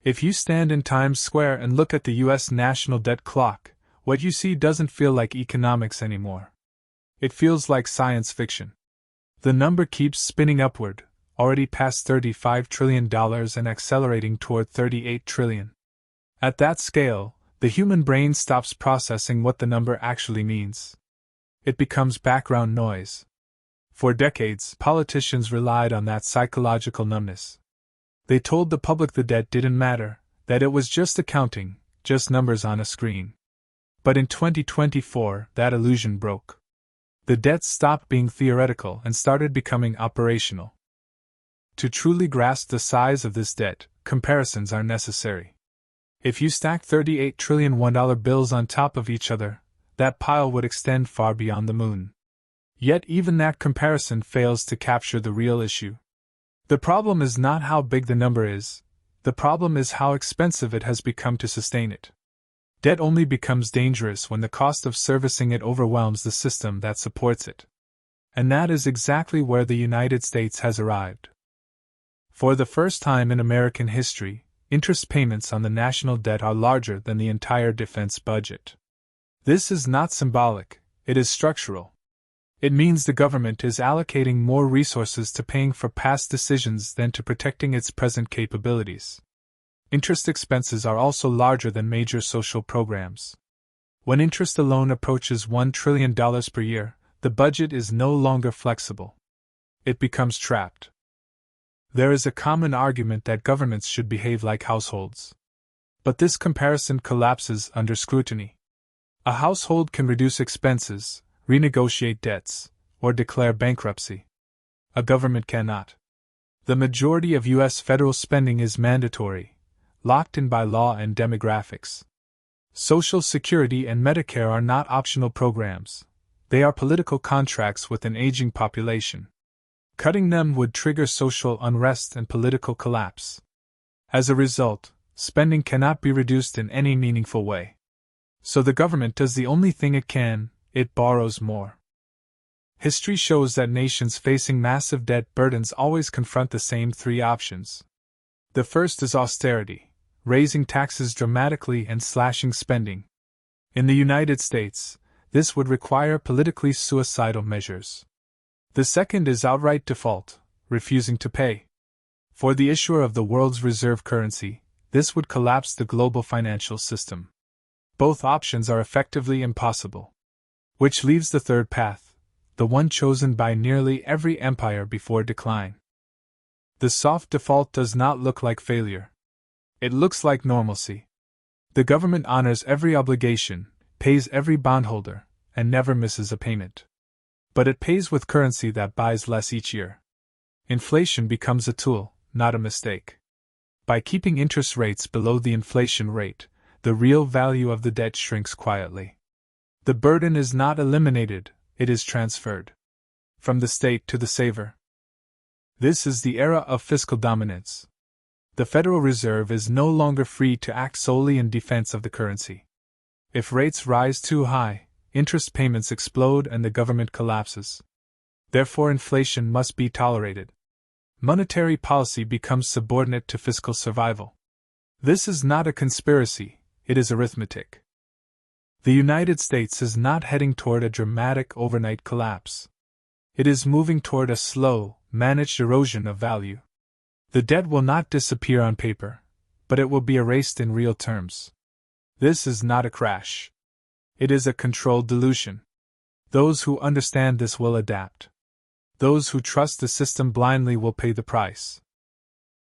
If you stand in Times Square and look at the U.S. national debt clock, what you see doesn't feel like economics anymore. It feels like science fiction. The number keeps spinning upward, already past $35 trillion and accelerating toward $38 trillion. At that scale, the human brain stops processing what the number actually means. It becomes background noise. For decades, politicians relied on that psychological numbness. They told the public the debt didn't matter, that it was just accounting, just numbers on a screen. But in 2024, that illusion broke. The debt stopped being theoretical and started becoming operational. To truly grasp the size of this debt, comparisons are necessary. If you stack 38 trillion $1 bills on top of each other, that pile would extend far beyond the moon. Yet even that comparison fails to capture the real issue. The problem is not how big the number is, the problem is how expensive it has become to sustain it. Debt only becomes dangerous when the cost of servicing it overwhelms the system that supports it. And that is exactly where the United States has arrived. For the first time in American history, interest payments on the national debt are larger than the entire defense budget. This is not symbolic, it is structural. It means the government is allocating more resources to paying for past decisions than to protecting its present capabilities. Interest expenses are also larger than major social programs. When interest alone approaches $1 trillion per year, the budget is no longer flexible. It becomes trapped. There is a common argument that governments should behave like households. But this comparison collapses under scrutiny. A household can reduce expenses, renegotiate debts, or declare bankruptcy. A government cannot. The majority of U.S. federal spending is mandatory, locked in by law and demographics. Social Security and Medicare are not optional programs, they are political contracts with an aging population. Cutting them would trigger social unrest and political collapse. As a result, spending cannot be reduced in any meaningful way. So the government does the only thing it can: it borrows more. History shows that nations facing massive debt burdens always confront the same three options. The first is austerity, raising taxes dramatically and slashing spending. In the United States, this would require politically suicidal measures. The second is outright default, refusing to pay. For the issuer of the world's reserve currency, this would collapse the global financial system. Both options are effectively impossible. Which leaves the third path, the one chosen by nearly every empire before decline. The soft default does not look like failure. It looks like normalcy. The government honors every obligation, pays every bondholder, and never misses a payment. But it pays with currency that buys less each year. Inflation becomes a tool, not a mistake. By keeping interest rates below the inflation rate, the real value of the debt shrinks quietly. The burden is not eliminated, it is transferred. From the state to the saver. This is the era of fiscal dominance. The Federal Reserve is no longer free to act solely in defense of the currency. If rates rise too high, interest payments explode and the government collapses. Therefore, inflation must be tolerated. Monetary policy becomes subordinate to fiscal survival. This is not a conspiracy, it is arithmetic. The United States is not heading toward a dramatic overnight collapse. It is moving toward a slow, managed erosion of value. The debt will not disappear on paper, but it will be erased in real terms. This is not a crash. It is a controlled dilution. Those who understand this will adapt. Those who trust the system blindly will pay the price.